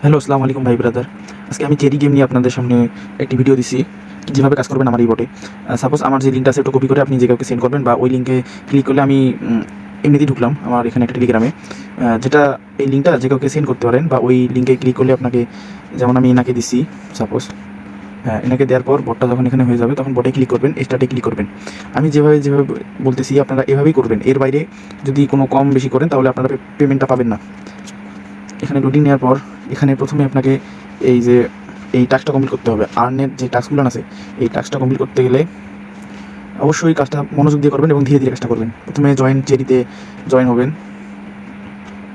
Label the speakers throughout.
Speaker 1: Hello, আসসালামু আলাইকুম ভাই ব্রাদার। আজকে আমি চেরি গেম নিয়ে আপনাদের সামনে একটি ভিডিও দিচ্ছি, যেভাবে কাজ করবেন আমার এই বটে। সাপোজ আমার যে লিঙ্কটা আছে ওটা কপি করে আপনি যে কাউকে সেন্ড করবেন, বা ওই লিঙ্কে ক্লিক করলে আমি এমনিতেই ঢুকলাম আমার এখানে একটা টেলিগ্রামে, যেটা এই লিঙ্কটা যে কাউকে সেন্ড করতে পারেন, বা ওই লিঙ্কে ক্লিক করলে আপনাকে, যেমন আমি এনাকে দিচ্ছি সাপোজ, এনাকে দেওয়ার পর বটটা যখন এখানে হয়ে যাবে তখন বটে ক্লিক করবেন, স্টার্টে ক্লিক করবেন। আমি যেভাবে বলতেছি আপনারা এভাবেই করবেন। এর বাইরে যদি কোনো কম বেশি করেন তাহলে আপনারা পেমেন্টটা পাবেন না। এখানে লোডিং নেওয়ার পর এখানে প্রথমে আপনাকে এই টাস্কটা কমপ্লিট করতে হবে। আর্নের যে টাস্কগুলো আছে এই টাস্কটা কমপ্লিট করতে গেলে অবশ্যই কাজটা মনোযোগ দিয়ে করবেন এবং ধীরে ধীরে কাজটা করবেন। প্রথমে চেরিতে জয়েন হবেন।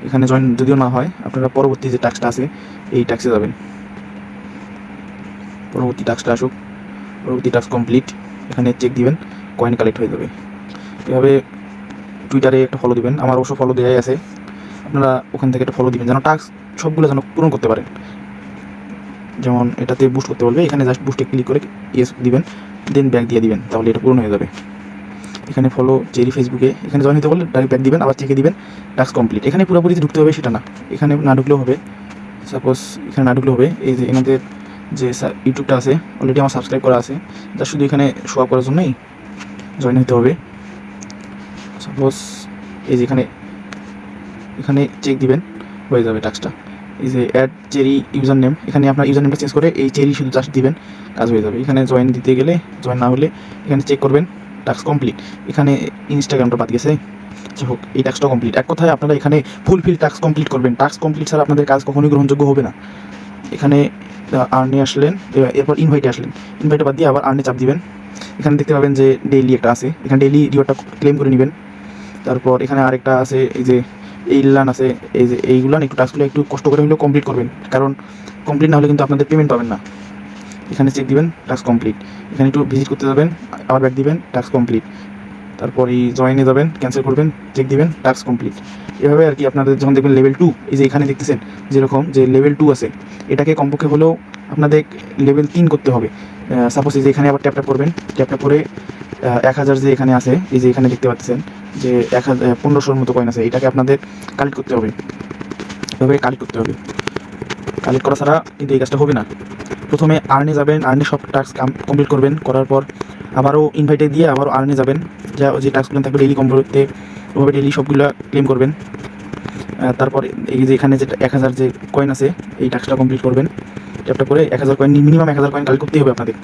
Speaker 1: এখানে জয়েন যদিও না হয়, আপনারা পরবর্তী যে টাস্কটা আছে এই টাস্কে যাবেন। পরবর্তী টাস্কটা আসুক, পরবর্তী টাস্ক কমপ্লিট, এখানে চেক দিবেন, কয়েন কালেক্ট হয়ে যাবে। এভাবে টুইটারে একটা ফলো দিবেন, আমার অবশ্য ফলো দেওয়াই আছে, আপনারা ওখান থেকে একটা ফলো দিবেন যেন টাস্ক সবগুলো যেন পূরণ করতে পারেন। যেমন এটাতে বুস্ট করতে বলবে, এখানে জাস্ট বুস্টে ক্লিক করে ইয়েস দিবেন, দেন ব্যাক দিয়ে দিবেন, তাহলে এটা পূরণ হয়ে যাবে। এখানে ফলো চেরি ফেসবুকে, এখানে জয়েন হতে বললে ডাইরেক্ট ব্যাক দিবেন, আবার চেকে দিবেন, টাস্ক কমপ্লিট। এখানে পুরোপুরি ঢুকতে হবে সেটা না, এখানে না ঢুকলেও হবে। সাপোজ এখানে না ঢুকলেও হবে, এই যে এনাদের যে ইউটিউবটা আছে অলরেডি আমার সাবস্ক্রাইব করা আছে, যা শুধু এখানে শো আপ করার জন্যই জয়েন হতে হবে। সাপোজ এই যে এখানে চেক দিবেন, হয়ে যাবে টাস্কটা। এই যে অ্যাড চেরি ইউজার নেম, এখানে আপনার ইউজার নেমটা চেঞ্জ করে এই চেরি শুধু জাস্ট দিবেন, কাজ হয়ে যাবে। এখানে জয়েন দিতে গেলে, জয়েন না হলে এখানে চেক করবেন, টাস্ক কমপ্লিট। এখানে ইনস্টাগ্রামটা বাদ গেছে, যাই হোক এই টাস্কটা কমপ্লিট। এক কথায় আপনারা এখানে ফুলফিল টাস্ক কমপ্লিট করবেন। টাস্ক কমপ্লিট ছাড়া আপনাদের কাজ কখনোই গ্রহণযোগ্য হবে না। এখানে আর্নে আসলেন, এরপর ইনভাইটে আসলেন, ইনভাইটে বাদ দিয়ে আবার আর্নে চাপ দিবেন। এখানে দেখতে পাবেন যে ডেইলি একটা আছে, এখানে ডেইলি রিওয়ার্ডটা ক্লেম করে নেবেন। তারপর এখানে আরেকটা আছে, এই যে এইগুলান আছে, এই যে এইগুলান একটু টাস্কগুলো একটু কষ্ট করে হলেও কমপ্লিট করবেন, কারণ কমপ্লিট না হলে কিন্তু আপনাদের পেমেন্ট পাবেন না। এখানে চেক দিবেন, টাস্ক কমপ্লিট। এখানে একটু ভিজিট করতে যাবেন, আবার ব্যাক দিবেন, টাস্ক কমপ্লিট। তারপর এই জয়েনে যাবেন, ক্যান্সেল করবেন, চেক দিবেন, টাস্ক কমপ্লিট। এভাবে আর কি আপনাদের যখন দেখবেন লেভেল 2, এই যে এখানে দেখতেছেন যেরকম যে লেভেল 2 আছে, এটাকে কমপক্ষে হলেও আপনাদের লেভেল 3 করতে হবে। সাপোজ এই যে এখানে আবার ট্যাপটা করবেন, ট্যাপটা করে 1000 যে এখানে আছে, এই যে এখানে দেখতে পাচ্ছেন যে 1500-র মতো কয়েন আছে, এটাকে আপনাদের কালেক্ট করতে হবে। এভাবে কালেক্ট করতে হবে, কালেক্ট করা ছাড়া কিন্তু এই কাজটা হবে না। প্রথমে আর্নে যাবেন, আর্নে সব টাস্ক কমপ্লিট করবেন, করার পর আবারও ইনভাইটে দিয়ে আবারও আর্নে যাবেন, যে টাস্কগুলো থাকবে ডেইলি কমপ্লিটে, ওভাবে ডেইলি সবগুলো ক্লেম করবেন। তারপর এই যে এখানে যে 1000 যে কয়েন আছে এই টাস্কটা কমপ্লিট করবেন। ট্যাপটা করে 1000 কয়েন, মিনিমাম 1000 কয়েন কালেক্ট করতেই হবে আপনাদের।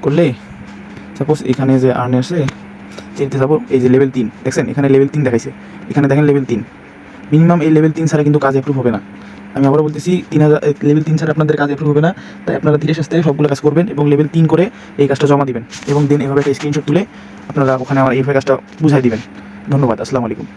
Speaker 1: করলে সাপোজ এখানে যে আর্নে আসে, চেনতে যাবো, এই যে লেভেল 3 দেখছেন, এখানে লেভেল 3 দেখাইছে, এখানে দেখেন লেভেল 3। মিনিমাম এই লেভেল 3 ছাড়া কিন্তু কাজ অ্যাপ্রুভ হবে না। আমি আবারও বলতেছি, 3000 লেভেল 3 ছাড়া আপনাদের কাজ অ্যাপ্রুভ হবে না। তাই আপনারা ধীরে সুস্থে সবগুলো কাজ করবেন এবং লেভেল 3 করে এই কাজটা জমা দিবেন, এবং দেন এভাবে একটা স্ক্রিনশট তুলে আপনারা ওখানে আমার এইভাবে কাজটা বুঝাই দিবেন। ধন্যবাদ, আসসালামু আলাইকুম।